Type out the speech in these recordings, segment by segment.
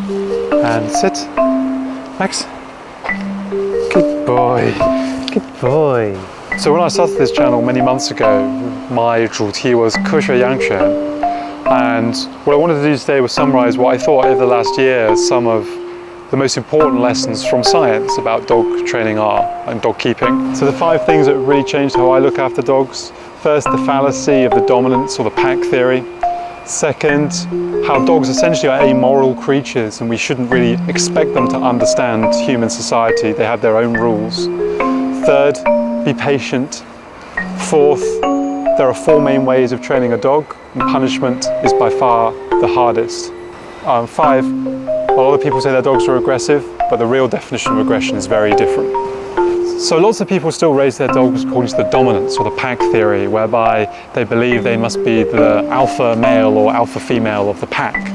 And sit. Max. Good boy. Good boy. So when I started this channel many months ago, my 主题 was 科学养犬. And what I wanted to do today was summarize what I thought over the last year some of the most important lessons from science about dog training are and dog keeping. So the 5 things that really changed how I look after dogs. First, the fallacy of the dominance or the pack theory. Second, how dogs essentially are amoral creatures and we shouldn't really expect them to understand human society. They have their own rules. Third, be patient. Fourth, there are 4 main ways of training a dog, and punishment is by far the hardest. 5, a lot of people say their dogs are aggressive, but the real definition of aggression is very different. So lots of people still raise their dogs according to the dominance or the pack theory, whereby they believe they must be the alpha male or alpha female of the pack.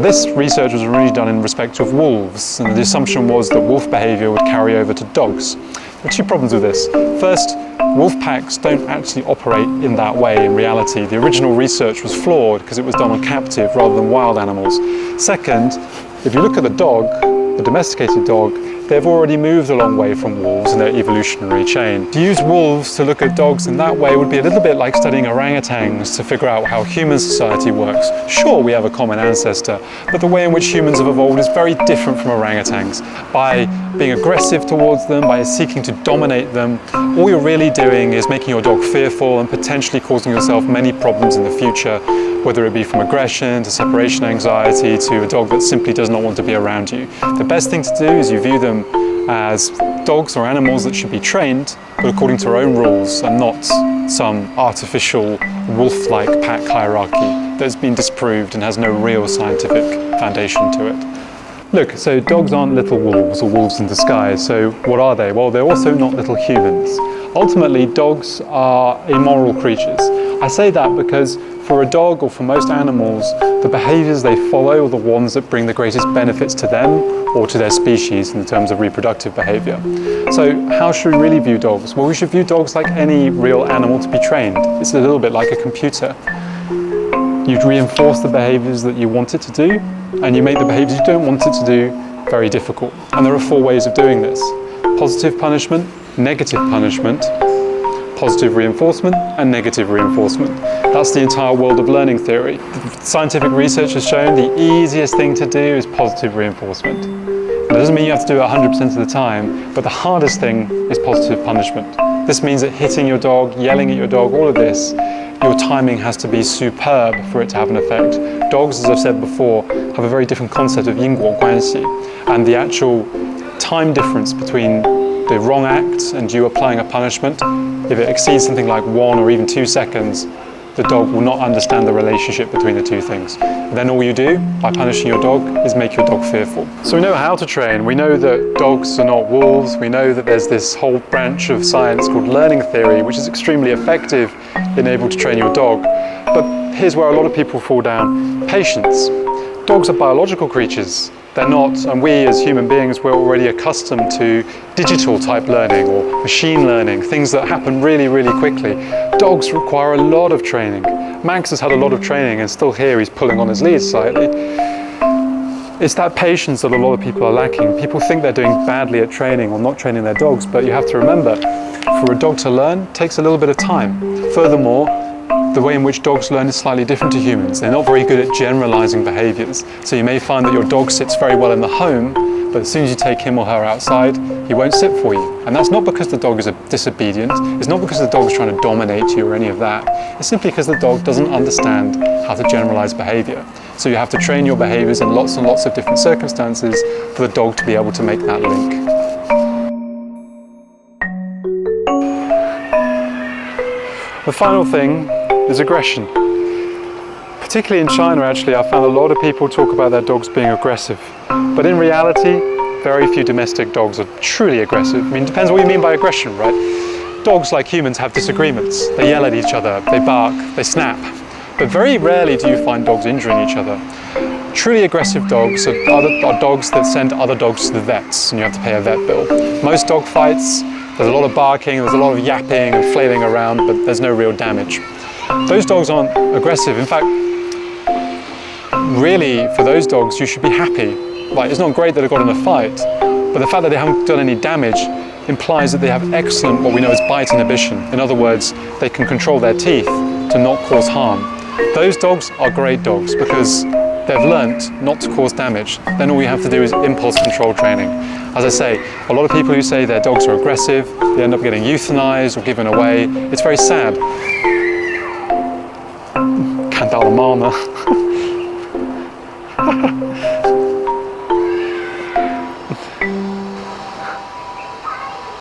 This research was really done in respect of wolves, and the assumption was that wolf behavior would carry over to dogs. There are 2 problems with this. First, wolf packs don't actually operate in that way in reality. The original research was flawed because it was done on captive rather than wild animals. Second, if you look at the dog, the domesticated dog, they've already moved a long way from wolves in their evolutionary chain. To use wolves to look at dogs in that way would be a little bit like studying orangutans to figure out how human society works. Sure, we have a common ancestor, but the way in which humans have evolved is very different from orangutans. By being aggressive towards them, by seeking to dominate them, all you're really doing is making your dog fearful and potentially causing yourself many problems in the future, whether it be from aggression to separation anxiety to a dog that simply does not want to be around you. The best thing to do is you view them as dogs or animals that should be trained, but according to our own rules and not some artificial wolf-like pack hierarchy that's been disproved and has no real scientific foundation to it. Look, so dogs aren't little wolves or wolves in disguise, so what are they? Well, they're also not little humans. Ultimately, dogs are immoral creatures. I say that because for a dog or for most animals, the behaviors they follow are the ones that bring the greatest benefits to them or to their species in terms of reproductive behavior. So how should we really view dogs? Well, we should view dogs like any real animal to be trained. It's a little bit like a computer. You reinforce the behaviors that you want it to do, and you make the behaviors you don't want it to do very difficult. And there are 4 ways of doing this. Positive punishment, negative punishment, positive reinforcement and negative reinforcement. That's the entire world of learning theory. Scientific research has shown the easiest thing to do is positive reinforcement. That doesn't mean you have to do it 100% of the time, but the hardest thing is positive punishment. This means that hitting your dog, yelling at your dog, all of this, your timing has to be superb for it to have an effect. Dogs, as I've said before, have a very different concept of 因果关系, and the actual time difference between the wrong act and you applying a punishment, if it exceeds something like 1 or even 2 seconds, the dog will not understand the relationship between the 2 things. Then all you do by punishing your dog is make your dog fearful. So we know how to train. We know that dogs are not wolves. We know that there's this whole branch of science called learning theory, which is extremely effective in able to train your dog. But here's where a lot of people fall down. Patience. Dogs are biological creatures. They're not, and we as human beings, we're already accustomed to digital type learning or machine learning, things that happen really, really quickly. Dogs require a lot of training. Max has had a lot of training and still here he's pulling on his lead slightly. It's that patience that a lot of people are lacking. People think they're doing badly at training or not training their dogs, but you have to remember, for a dog to learn takes a little bit of time. Furthermore, the way in which dogs learn is slightly different to humans. They're not very good at generalizing behaviors. So you may find that your dog sits very well in the home, but as soon as you take him or her outside, he won't sit for you. And that's not because the dog is disobedient. It's not because the dog is trying to dominate you or any of that. It's simply because the dog doesn't understand how to generalize behavior. So you have to train your behaviors in lots and lots of different circumstances for the dog to be able to make that link. The final thing is aggression. Particularly in China, actually, I found a lot of people talk about their dogs being aggressive. But in reality, very few domestic dogs are truly aggressive. I mean, it depends what you mean by aggression, right? Dogs, like humans, have disagreements. They yell at each other, they bark, they snap. But very rarely do you find dogs injuring each other. Truly aggressive dogs are dogs that send other dogs to the vets, and you have to pay a vet bill. Most dog fights, there's a lot of barking, there's a lot of yapping and flailing around, but there's no real damage. Those dogs aren't aggressive. In fact, really, for those dogs, you should be happy. Right, it's not great that they got in a fight, but the fact that they haven't done any damage implies that they have excellent, what we know as bite inhibition. In other words, they can control their teeth to not cause harm. Those dogs are great dogs because they've learnt not to cause damage. Then all you have to do is impulse control training. As I say, a lot of people who say their dogs are aggressive, they end up getting euthanized or given away. It's very sad. 看到了猫呢。